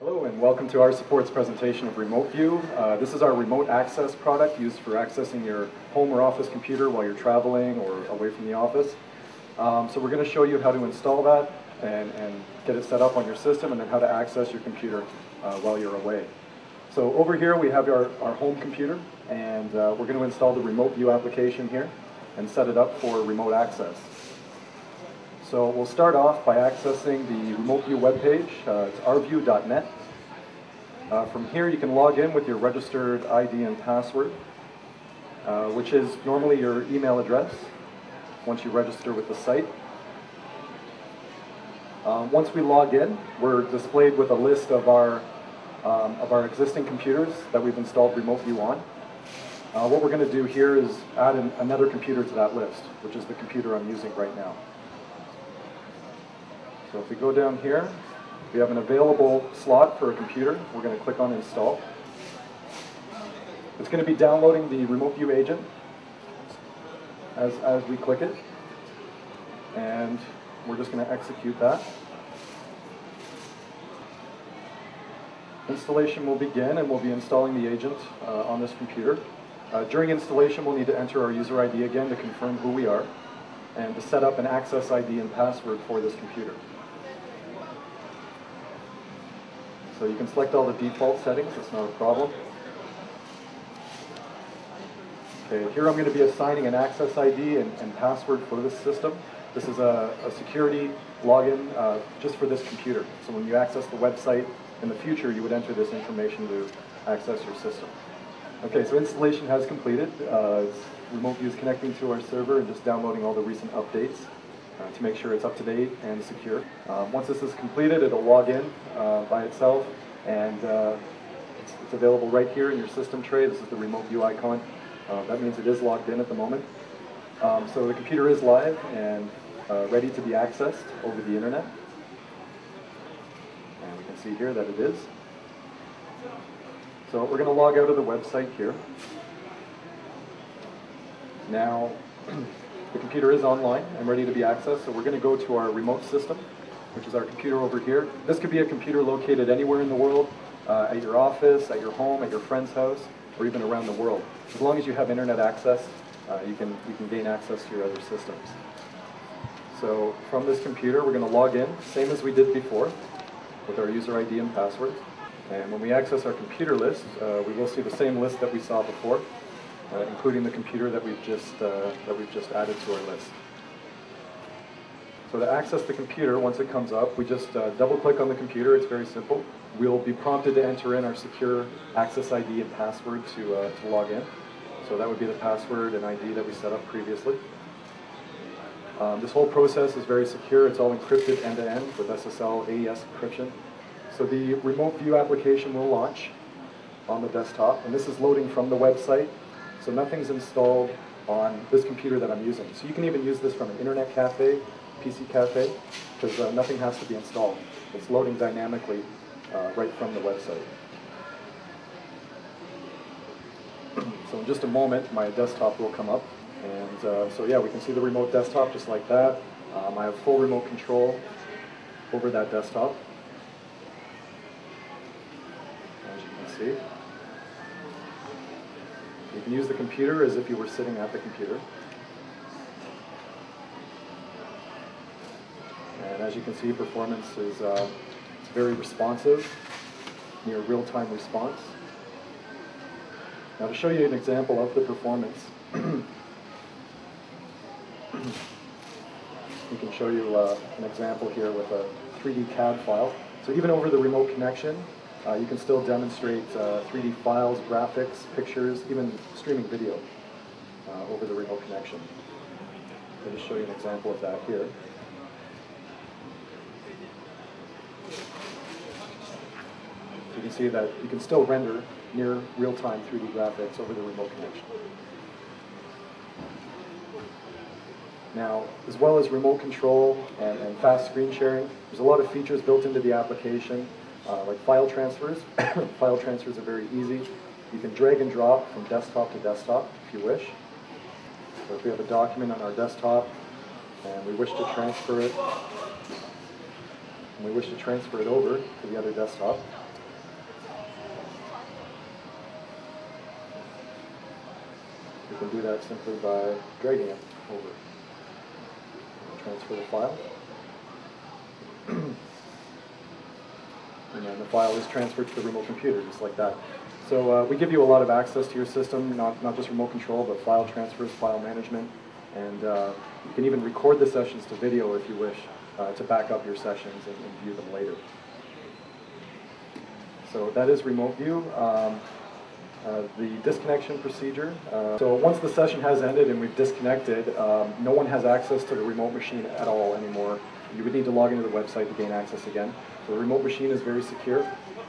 Hello and welcome to RSUPPORT's presentation of RemoteView. This is our remote access product used for accessing your home or office computer while you're traveling or away from the office. So we're going to show you how to install that and get it set up on your system, and then how to access your computer while you're away. So over here we have our home computer, and we're going to install the RemoteView application here and set it up for remote access. So we'll start off by accessing the RemoteView webpage. It's rview.net. From here you can log in with your registered ID and password, which is normally your email address once you register with the site. Once we log in, we're displayed with a list of our existing computers that we've installed RemoteView on. What we're going to do here is add another computer to that list, which is the computer I'm using right now. So if we go down here, we have an available slot for a computer. We're going to click on Install. It's going to be downloading the RemoteView agent as we click it, and we're just going to execute that. Installation will begin, and we'll be installing the agent on this computer. During installation, we'll need to enter our user ID again to confirm who we are, and to set up an access ID and password for this computer. So you can select all the default settings, it's not a problem. Okay, here I'm going to be assigning an access ID and password for this system. This is a security login just for this computer. So when you access the website in the future, you would enter this information to access your system. Okay, so installation has completed. RemoteView is connecting to our server and just downloading all the recent updates to make sure it's up to date and secure. Once this is completed, it'll log in by itself, and it's available right here in your system tray. This is the RemoteView icon. That means it is logged in at the moment. So the computer is live and ready to be accessed over the internet. And we can see here that it is. So we're going to log out of the website here. Now, the computer is online and ready to be accessed, so we're going to go to our remote system, which is our computer over here. This could be a computer located anywhere in the world, at your office, at your home, at your friend's house, or even around the world. As long as you have internet access, you can gain access to your other systems. So from this computer, we're going to log in, same as we did before, with our user ID and password. And when we access our computer list, we will see the same list that we saw before, including the computer that we've just added to our list. So to access the computer, once it comes up, we just double-click on the computer. It's very simple. We'll be prompted to enter in our secure access ID and password to log in. So that would be the password and ID that we set up previously. This whole process is very secure. It's all encrypted end-to-end with SSL AES encryption. So the RemoteView application will launch on the desktop, and this is loading from the website. So nothing's installed on this computer that I'm using. So you can even use this from an internet cafe, PC cafe, because nothing has to be installed. It's loading dynamically right from the website. So in just a moment, my desktop will come up. And so yeah, we can see the remote desktop just like that. I have full remote control over that desktop, as you can see. You can use the computer as if you were sitting at the computer. And as you can see, performance is it's very responsive, near real-time response. Now to show you an example of the performance, we can show you an example here with a 3D CAD file. So even over the remote connection, you can still demonstrate 3D files, graphics, pictures, even streaming video over the remote connection. I'll just show you an example of that here. You can see that you can still render near real-time 3D graphics over the remote connection. Now, as well as remote control and fast screen sharing, there's a lot of features built into the application, like file transfers. File transfers are very easy. You can drag and drop from desktop to desktop if you wish. So if we have a document on our desktop and we wish to transfer it, over to the other desktop, can do that simply by dragging it over. Transfer the file. And then the file is transferred to the remote computer, just like that. So we give you a lot of access to your system, not just remote control, but file transfers, file management, and you can even record the sessions to video if you wish to back up your sessions and view them later. So that is RemoteView. The disconnection procedure. So once the session has ended and we've disconnected, no one has access to the remote machine at all anymore. You would need to log into the website to gain access again. So the remote machine is very secure.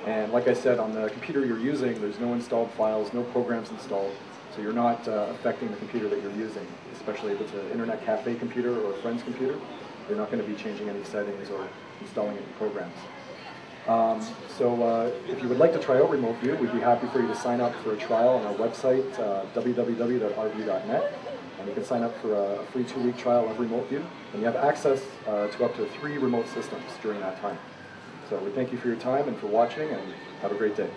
And like I said, on the computer you're using, there's no installed files, no programs installed. So you're not affecting the computer that you're using, especially if it's an internet cafe computer or a friend's computer. You're not going to be changing any settings or installing any programs. If you would like to try out RemoteView, we'd be happy for you to sign up for a trial on our website, www.rview.net. And you can sign up for a free 2-week trial of RemoteView. And you have access to up to 3 remote systems during that time. So we thank you for your time and for watching, and have a great day.